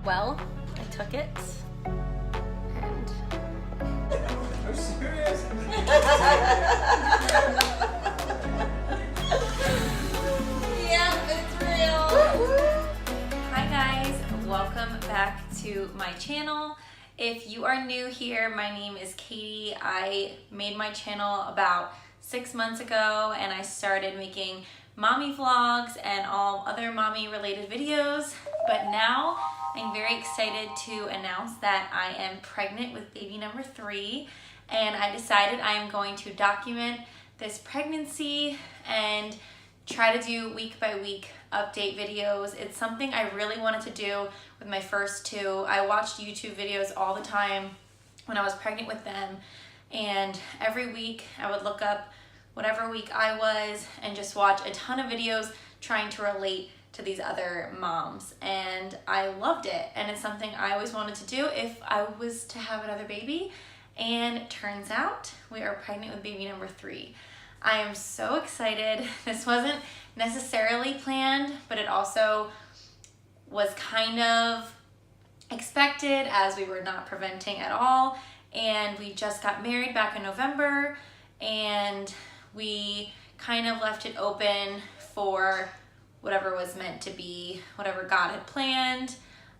Well, I took it and Are you serious? yeah, it's real. Hi guys, welcome back to my channel. If you are new here, my name is Katie. I made my channel about 6 months ago and I started making mommy vlogs and all other mommy related videos, but now I'm very excited to announce that I am pregnant with baby number 3, and I decided I am going to document this pregnancy and try to do week by week update videos. It's something I really wanted to do with my first 2. I watched YouTube videos all the time when I was pregnant with them, and every week I would look up whatever week I was and just watch a ton of videos trying to relate to these other moms, and I loved it, and it's something I always wanted to do if I was to have another baby, and it turns out we are pregnant with baby number 3. I am so excited. This wasn't necessarily planned, but it also was kind of expected as we were not preventing at all, and we just got married back in November, and we kind of left it open for whatever was meant to be, whatever God had planned.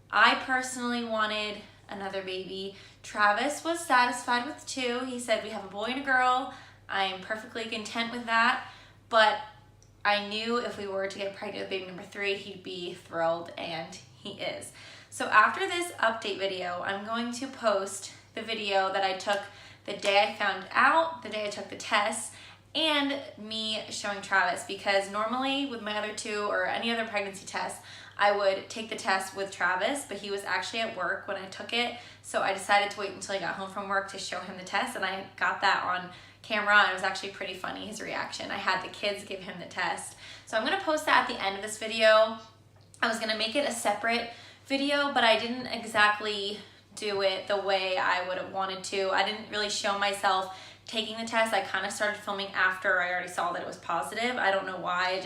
I personally wanted another baby. Travis was satisfied with 2. He said, we have a boy and a girl. I am perfectly content with that, but I knew if we were to get pregnant with baby number 3, he'd be thrilled, and he is. So after this update video, I'm going to post the video that I took the day I found out, the day I took the test, and me showing Travis, because normally with my other 2 or any other pregnancy test, I would take the test with Travis, but he was actually at work when I took it, so I decided to wait until I got home from work to show him the test, and I got that on camera, and it was actually pretty funny, his reaction. I had the kids give him the test. So I'm gonna post that at the end of this video. I was gonna make it a separate video, but I didn't exactly do it the way I would have wanted to. I didn't really show myself taking the test. I kind of started filming after I already saw that it was positive. I don't know why,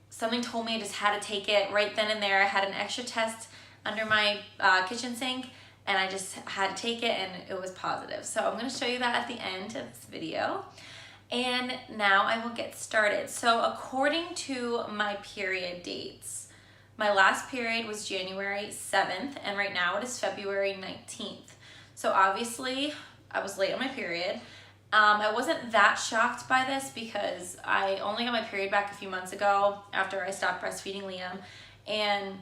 something told me I just had to take it right then and there. I had an extra test under my kitchen sink, and I just had to take it, and it was positive. So I'm gonna show you that at the end of this video. And now I will get started. So according to my period dates, my last period was January 7th, and right now it is February 19th. So obviously I was late on my period. I wasn't that shocked by this because I only got my period back a few months ago after I stopped breastfeeding Liam, and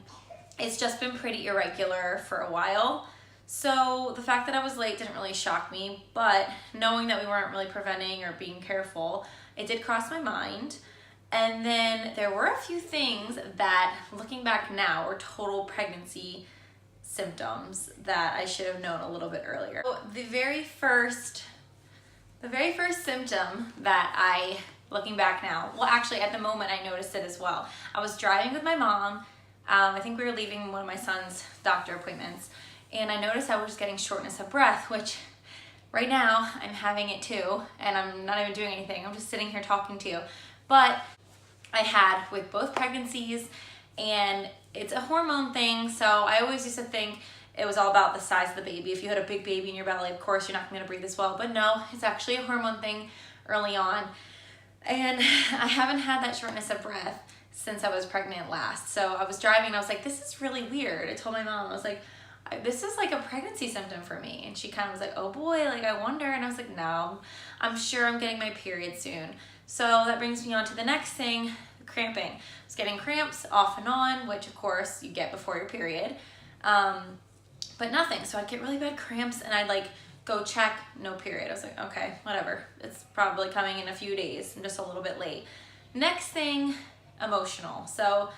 it's just been pretty irregular for a while. So the fact that I was late didn't really shock me, but knowing that we weren't really preventing or being careful, it did cross my mind. And then there were a few things that, looking back now, were total pregnancy symptoms that I should have known a little bit earlier. So the very first symptom that I, looking back now, well actually at the moment I noticed it as well. I was driving with my mom. I think we were leaving one of my son's doctor appointments, and I noticed I was getting shortness of breath, which right now I'm having it too, and I'm not even doing anything. I'm just sitting here talking to you. But I had with both pregnancies, and it's a hormone thing, so I always used to think it was all about the size of the baby. If you had a big baby in your belly, of course you're not gonna breathe as well, but no, it's actually a hormone thing early on. And I haven't had that shortness of breath since I was pregnant last. So I was driving and I was like, this is really weird. I told my mom, I was like, this is like a pregnancy symptom for me. And she kind of was like, oh boy, like I wonder. And I was like, no, I'm sure I'm getting my period soon. So that brings me on to the next thing, cramping. I was getting cramps off and on, which of course you get before your period. But nothing. So I'd get really bad cramps and I'd like go check, no period. I was like, okay, whatever. It's probably coming in a few days. I'm just a little bit late. Next thing, emotional. So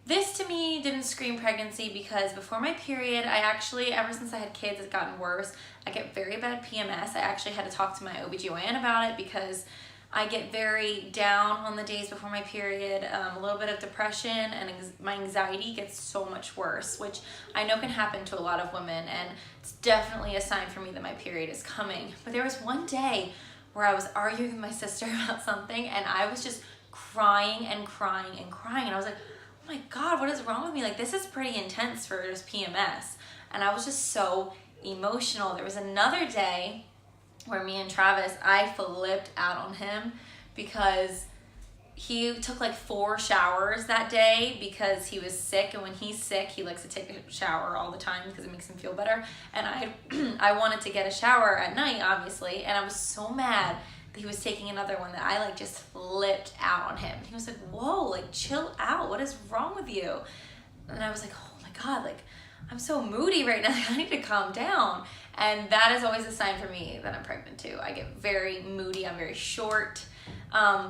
this to me didn't scream pregnancy because before my period, I actually, ever since I had kids, it's gotten worse. I get very bad PMS. I actually had to talk to my OBGYN about it because I get very down on the days before my period, a little bit of depression, and my anxiety gets so much worse, which I know can happen to a lot of women, and it's definitely a sign for me that my period is coming. But there was one day where I was arguing with my sister about something, and I was just crying and crying and crying, and I was like, oh my God, what is wrong with me? Like, this is pretty intense for just PMS. And I was just so emotional. There was another day where me and Travis, I flipped out on him because he took like 4 showers that day because he was sick, and when he's sick he likes to take a shower all the time because it makes him feel better. And I wanted to get a shower at night, obviously, and I was so mad that he was taking another one that I like just flipped out on him. He was like, whoa, like chill out, what is wrong with you? And I was like, oh my God, like I'm so moody right now. I need to calm down. And that is always a sign for me that I'm pregnant too. I get very moody, I'm very short.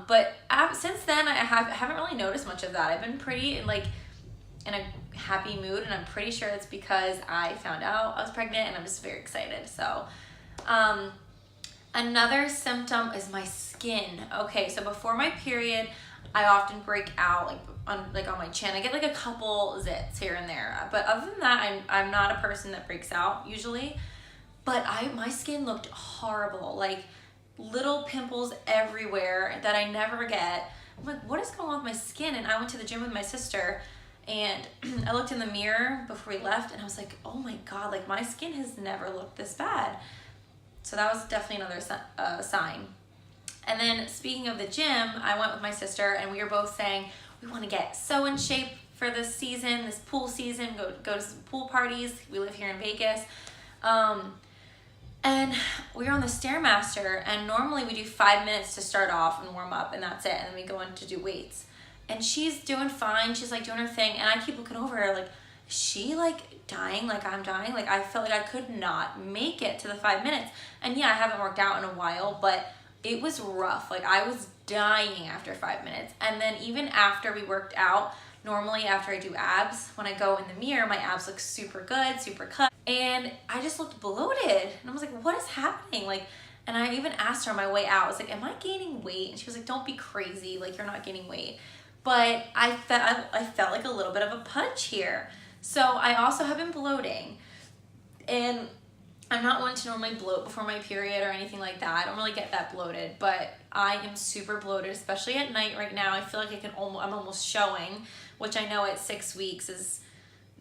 But since then, I haven't really noticed much of that. I've been pretty in a happy mood, and I'm pretty sure it's because I found out I was pregnant, and I'm just very excited. So, another symptom is my skin. Okay, so before my period, I often break out on my chin. I get like a couple zits here and there. But other than that, I'm not a person that breaks out usually. But my skin looked horrible. Like, little pimples everywhere that I never get. I'm like, what is going on with my skin? And I went to the gym with my sister, and I looked in the mirror before we left, and I was like, oh my God, like my skin has never looked this bad. So that was definitely another sign. And then speaking of the gym, I went with my sister, and we were both saying we want to get so in shape for this season, this pool season, go to some pool parties. We live here in Vegas. And we were on the Stairmaster, and normally we do 5 minutes to start off and warm up, and that's it. And then we go in to do weights. And she's doing fine. She's like doing her thing. And I keep looking over her like, is she like dying like I'm dying? Like, I felt like I could not make it to the 5 minutes. And yeah, I haven't worked out in a while, but it was rough. Like, I was dying after 5 minutes. And then even after we worked out, normally after I do abs, when I go in the mirror, my abs look super good, super cut. And I just looked bloated. And I was like, what is happening? Like, and I even asked her on my way out, I was like, am I gaining weight? And she was like, don't be crazy. Like, you're not gaining weight. But I felt like a little bit of a pudge here. So I also have been bloating. And I'm not one to normally bloat before my period or anything like that. I don't really get that bloated, but I am super bloated, especially at night right now. I feel like I'm almost showing, which I know at 6 weeks is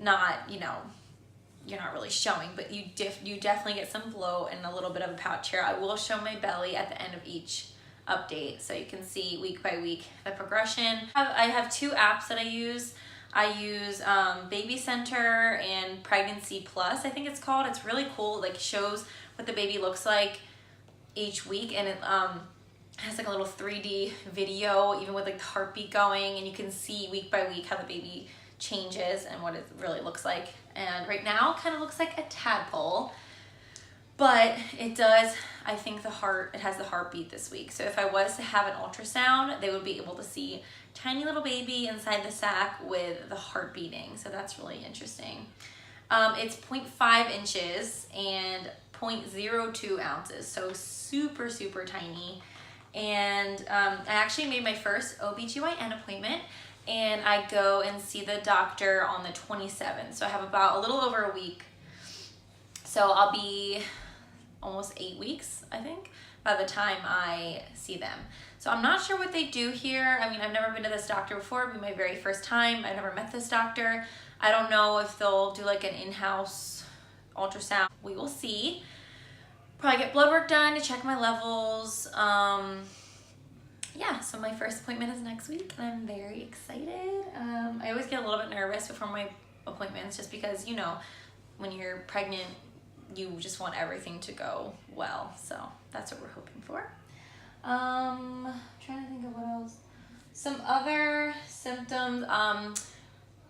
not, you're not really showing, but you definitely get some bloat and a little bit of a pouch here. I will show my belly at the end of each update so you can see week by week the progression. I have 2 apps that I use. I use Baby Center and Pregnancy Plus, I think it's called. It's really cool. Like, shows what the baby looks like each week, and it has like a little 3D video, even with like the heartbeat going, and you can see week by week how the baby changes and what it really looks like. And right now, it kind of looks like a tadpole, but it does, I think it has the heartbeat this week. So if I was to have an ultrasound, they would be able to see tiny little baby inside the sac with the heart beating. So that's really interesting. It's 0.5 inches and 0.02 ounces. So super, super tiny. And I actually made my first OBGYN appointment, and I go and see the doctor on the 27th. So I have about a little over a week. So I'll be almost 8 weeks, I think, by the time I see them. So I'm not sure what they do here. I mean, I've never been to this doctor before. It'll be my very first time. I've never met this doctor. I don't know if they'll do like an in-house ultrasound. We will see. Probably get blood work done to check my levels. Yeah, so my first appointment is next week, and I'm very excited. I always get a little bit nervous before my appointments just because, when you're pregnant, you just want everything to go well. So that's what we're hoping for. Trying to think of what else. Some other symptoms,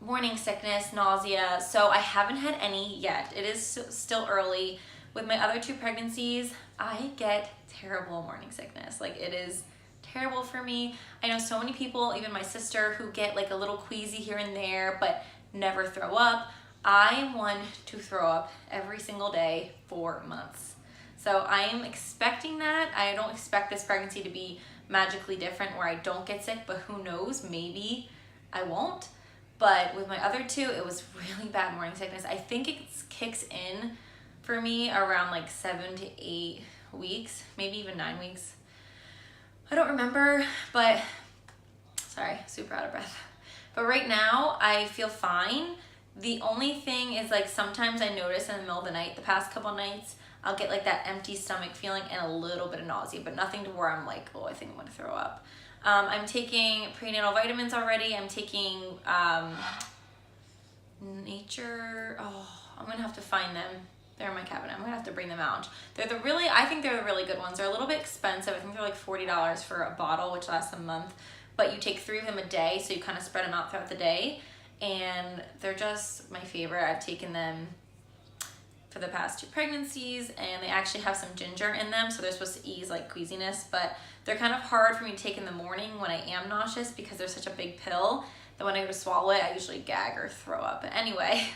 morning sickness, nausea. So I haven't had any yet. It is still early. With my other 2 pregnancies, I get terrible morning sickness. Like, it is terrible for me. I know so many people, even my sister, who get like a little queasy here and there, but never throw up. I am one to throw up every single day for months. So I am expecting that. I don't expect this pregnancy to be magically different where I don't get sick, but who knows, maybe I won't. But with my other 2, it was really bad morning sickness. I think it kicks in for me around like 7 to 8 weeks, maybe even 9 weeks. I don't remember, but sorry, super out of breath. But right now I feel fine. The only thing is like sometimes I notice in the middle of the night, the past couple nights, I'll get like that empty stomach feeling and a little bit of nausea, but nothing to where I'm like, oh, I think I'm gonna throw up. I'm taking prenatal vitamins already. I'm taking I'm gonna have to find them. They're in my cabinet. I'm gonna have to bring them out. I think they're the really good ones. They're a little bit expensive. I think they're like $40 for a bottle, which lasts a month, but you take 3 of them a day, so you kind of spread them out throughout the day, and they're just my favorite. I've taken them for the past 2 pregnancies, and they actually have some ginger in them, so they're supposed to ease like queasiness, but they're kind of hard for me to take in the morning when I am nauseous because they're such a big pill that when I go to swallow it, I usually gag or throw up. But anyway,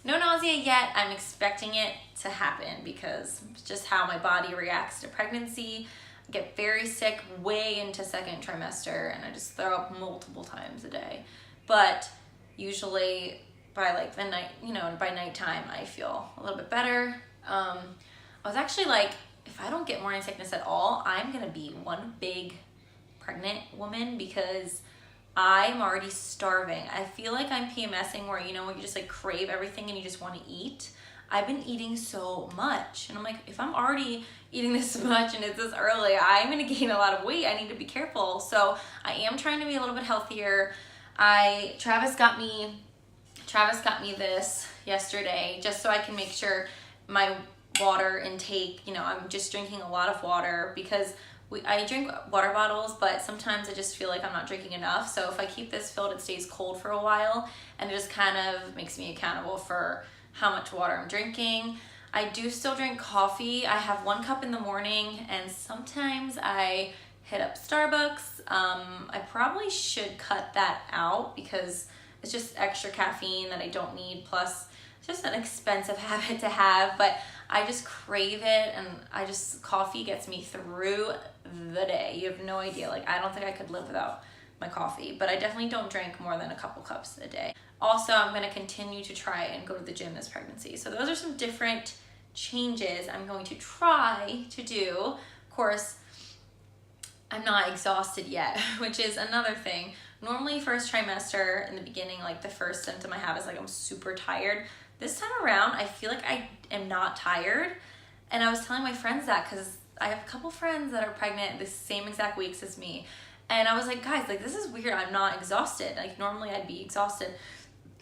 no nausea yet. I'm expecting it to happen because it's just how my body reacts to pregnancy. I get very sick way into 2nd trimester, and I just throw up multiple times a day. But usually by like the night, by nighttime, I feel a little bit better. I was actually like, if I don't get morning sickness at all, I'm gonna be one big pregnant woman because I'm already starving. I feel like I'm PMSing where, when you just like crave everything and you just want to eat. I've been eating so much, and I'm like, if I'm already eating this much and it's this early, I'm gonna gain a lot of weight. I need to be careful. So I am trying to be a little bit healthier. Travis got me this yesterday just so I can make sure my water intake, I'm just drinking a lot of water because I drink water bottles, but sometimes I just feel like I'm not drinking enough. So if I keep this filled, it stays cold for a while, and it just kind of makes me accountable for how much water I'm drinking. I do still drink coffee. I have 1 cup in the morning, and sometimes I hit up Starbucks. I probably should cut that out because it's just extra caffeine that I don't need. Plus, it's just an expensive habit to have, but I just crave it, and coffee gets me through the day. You have no idea. Like, I don't think I could live without my coffee, but I definitely don't drink more than a couple cups a day. Also, I'm gonna continue to try and go to the gym this pregnancy. So those are some different changes I'm going to try to do. Of course, I'm not exhausted yet, which is another thing. Normally 1st trimester in the beginning, like the first symptom I have is like I'm super tired. This time around, I feel like I am not tired. And I was telling my friends that because I have a couple friends that are pregnant the same exact weeks as me. And I was like, guys, like this is weird. I'm not exhausted. Like normally I'd be exhausted.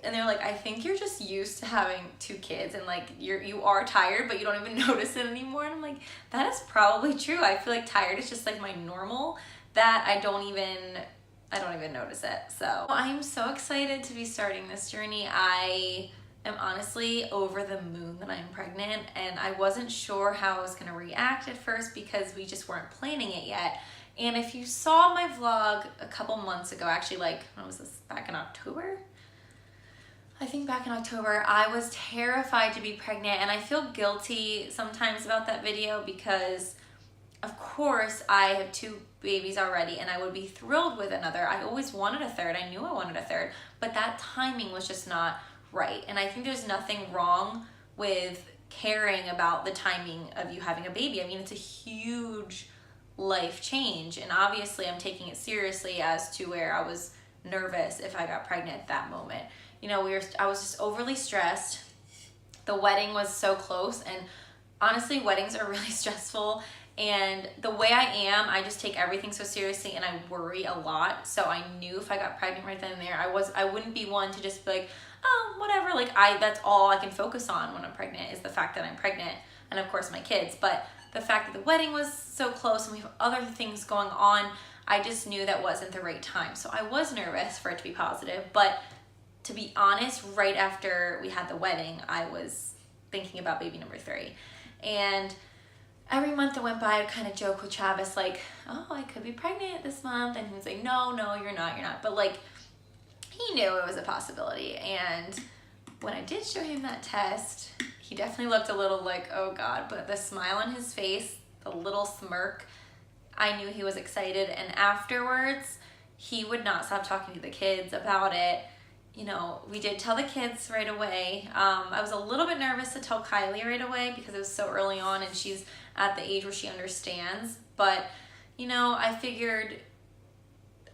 And they're like, I think you're just used to having 2 kids and like you are tired, but you don't even notice it anymore. And I'm like, that is probably true. I feel like tired is just like my normal that I don't even notice it. So I'm so excited to be starting this journey. I am honestly over the moon that I'm pregnant, and I wasn't sure how I was gonna react at first because we just weren't planning it yet. And if you saw my vlog a couple months ago, actually like, when was this, back in October? I think back in October, I was terrified to be pregnant, and I feel guilty sometimes about that video because of course I have 2 babies already and I would be thrilled with another. I always wanted a 3rd. I knew I wanted a 3rd, but that timing was just not right. And I think there's nothing wrong with caring about the timing of you having a baby. I mean, it's a huge life change, and obviously I'm taking it seriously as to where I was nervous if I got pregnant at that moment. I was just overly stressed. The wedding was so close, and honestly, weddings are really stressful. And the way I am, I just take everything so seriously and I worry a lot. So I knew if I got pregnant right then and there, I wouldn't be one to just be like, oh, whatever. Like that's all I can focus on when I'm pregnant is the fact that I'm pregnant, and of course my kids. But the fact that the wedding was so close and we have other things going on, I just knew that wasn't the right time. So I was nervous for it to be positive. But to be honest, right after we had the wedding, I was thinking about baby number 3. And every month that went by, I'd kind of joke with Travis, like, oh, I could be pregnant this month. And he was like, no, you're not. But like, he knew it was a possibility. And when I did show him that test, he definitely looked a little like, oh God, but the smile on his face, the little smirk, I knew he was excited. And afterwards, he would not stop talking to the kids about it. We did tell the kids right away. I was a little bit nervous to tell Kylie right away because it was so early on and she's at the age where she understands. But, I figured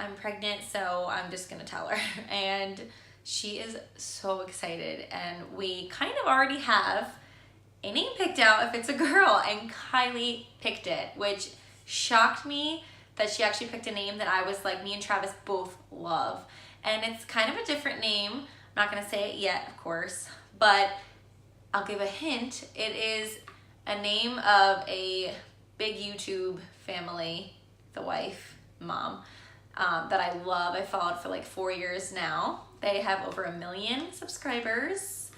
I'm pregnant, so I'm just gonna tell her. And she is so excited, and we kind of already have a name picked out if it's a girl, and Kylie picked it, which shocked me that she actually picked a name that I was like, me and Travis both love. And it's kind of a different name. I'm not gonna say it yet, of course, but I'll give a hint. It is a name of a big YouTube family, the wife, mom, that I love. I followed for like 4 years now. They have over 1 million subscribers,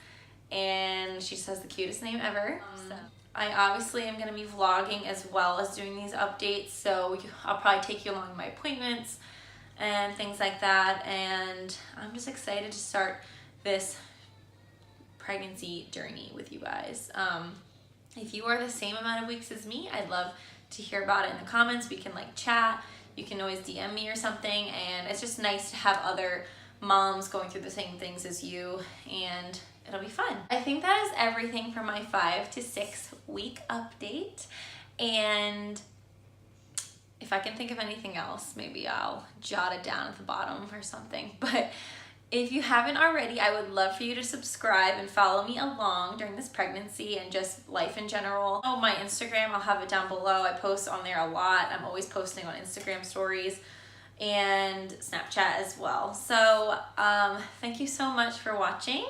and she just has the cutest name ever. So I obviously am gonna be vlogging as well as doing these updates, so I'll probably take you along my appointments and things like that. And I'm just excited to start this pregnancy journey with you guys. If you are the same amount of weeks as me, I'd love to hear about it in the comments. We can like chat. You can always DM me or something, and it's just nice to have other moms going through the same things as you, and it'll be fun. I think that is everything for my 5 to 6 week update, and if I can think of anything else, maybe I'll jot it down at the bottom or something. But if you haven't already, I would love for you to subscribe and follow me along during this pregnancy and just life in general. Oh, my Instagram, I'll have it down below. I post on there a lot. I'm always posting on Instagram stories and Snapchat as well. So thank you so much for watching,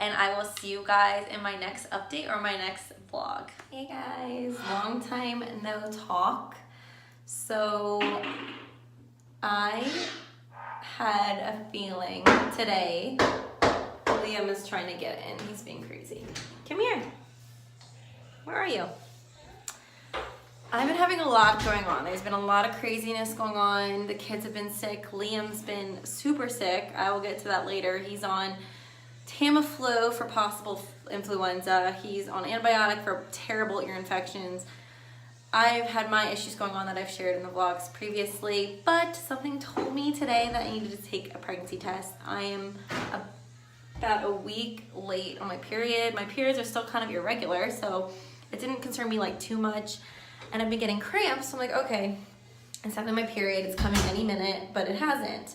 and I will see you guys in my next update or my next vlog. Hey guys, long time no talk. So I had a feeling today Liam is trying to get in. He's being crazy. Come here. Where are you? I've been having a lot going on. There's been a lot of craziness going on. The kids have been sick. Liam's been super sick. I will get to that later. He's on Tamiflu for possible influenza. He's on antibiotic for terrible ear infections. I've had my issues going on that I've shared in the vlogs previously, but something told me today that I needed to take a pregnancy test. I am about a week late on my period. My periods are still kind of irregular, so it didn't concern me like too much. And I've been getting cramps, so I'm like, okay, it's having my period, it's coming any minute, but it hasn't.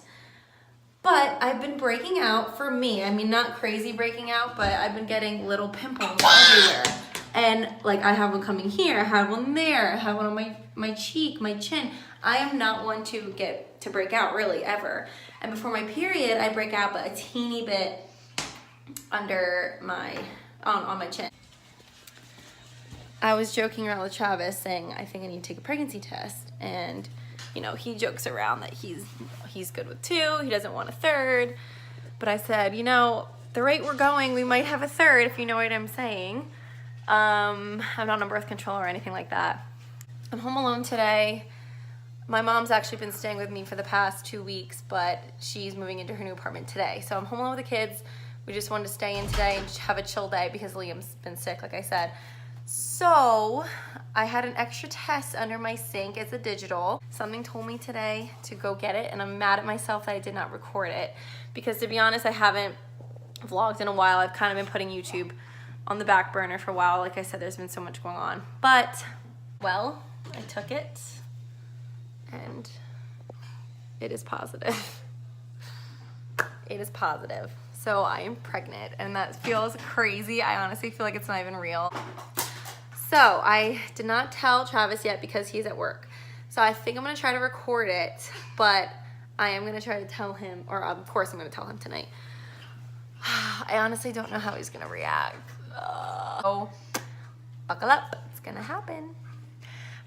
But I've been breaking out for me. I mean, not crazy breaking out, but I've been getting little pimples everywhere. And like I have one coming here, I have one there, I have one on my cheek, my chin. I am not one to break out really ever. And before my period, I break out but a teeny bit under on my chin. I was joking around with Travis saying I think I need to take a pregnancy test, and you know, he jokes around that he's good with 2, he doesn't want a 3rd. But I said, you know, the rate we're going, we might have a 3rd, if you know what I'm saying. I'm not on birth control or anything like that. I'm home alone today. My mom's actually been staying with me for the past 2 weeks, but she's moving into her new apartment today. So I'm home alone with the kids. We just wanted to stay in today and have a chill day because Liam's been sick, like I said. So I had an extra test under my sink. It's a digital. Something told me today to go get it, and I'm mad at myself that I did not record it because, to be honest, I haven't vlogged in a while. I've kind of been putting YouTube on the back burner for a while. Like I said, there's been so much going on. But, well, I took it, and it is positive. It is positive. So I am pregnant, and that feels crazy. I honestly feel like it's not even real. So I did not tell Travis yet because he's at work. So I think I'm gonna try to record it, but I am gonna try to tell him, or of course I'm gonna tell him tonight. I honestly don't know how he's gonna react. So buckle up, it's gonna happen.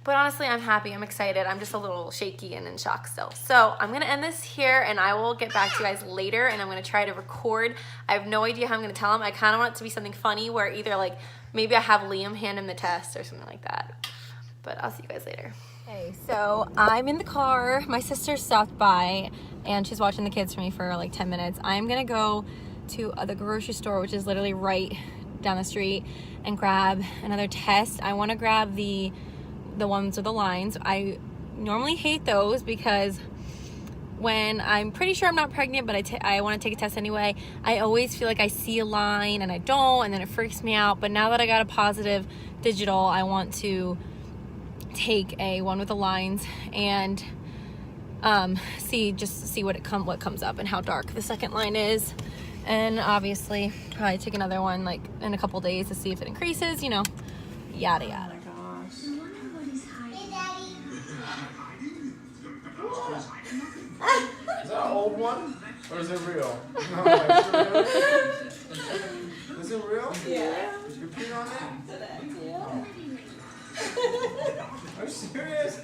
But honestly, I'm happy, I'm excited. I'm just a little shaky and in shock still. So I'm gonna end this here, and I will get back to you guys later, and I'm gonna try to record. I have no idea how I'm gonna tell him. I kinda want it to be something funny where either like, maybe I have Liam hand him the test or something like that. But I'll see you guys later. Okay, so I'm in the car. My sister stopped by, and she's watching the kids for me for like 10 minutes. I'm gonna go to the grocery store, which is literally right down the street, and grab another test. I wanna grab the ones with the lines. I normally hate those because when I'm pretty sure I'm not pregnant, but I want to take a test anyway, I always feel like I see a line and I don't, and then it freaks me out. But now that I got a positive digital, I want to take a one with the lines. And see what comes up and how dark the second line is. And obviously probably take another one like in a couple days to see if it increases, you know, yada yada. Is that an old one? Or is it real? No, is it real? Yeah. You peed on it? Yeah. Oh. Are you serious?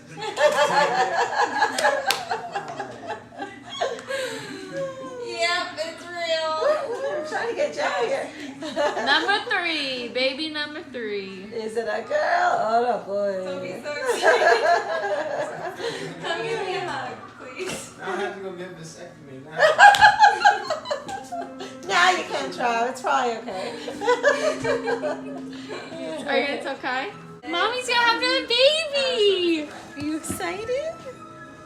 Yep, it's real. I'm trying to get you out here. Number 3, baby number 3. Is it a girl? Oh, no, boy. Don't be so excited. Come give me a hug, please. Now I have to go get vasectomy now. Now you can try. It's probably okay. It's okay? Mommy's gonna have another baby! Are you excited?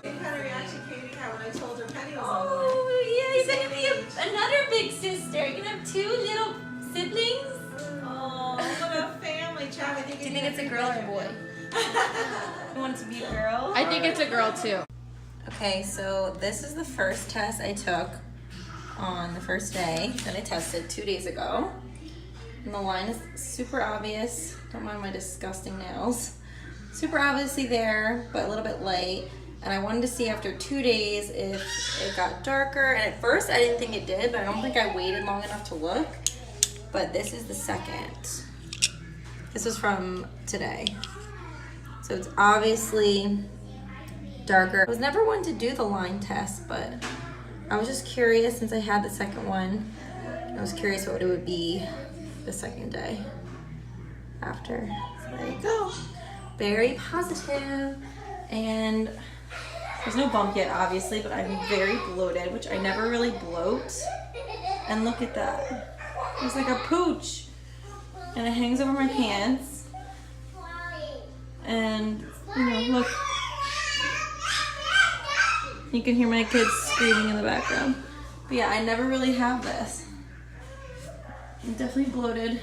What kind of reaction Katie had when I told her Penny was on Oh, yeah, you're gonna be another big sister. You're gonna have 2 little siblings. Oh, what a family chat. I think Do you think it's a girl or a boy? You want it to be a girl? I think it's a girl too. Okay, so this is the first test I took on the first day that I tested 2 days ago. And the line is super obvious. Don't mind my disgusting nails. Super obviously there, but a little bit light. And I wanted to see after 2 days if it got darker. And at first I didn't think it did, but I don't think I waited long enough to look. But this is the second. This is from today. So it's obviously darker. I was never one to do the line test, but I was just curious since I had the second one. I was curious what it would be the second day after. So there you go. Very positive. And there's no bump yet, obviously, but I'm very bloated, which I never really bloat. And look at that. It's like a pooch. And it hangs over my pants. And, you know, look. You can hear my kids screaming in the background. But yeah, I never really have this. I'm definitely bloated.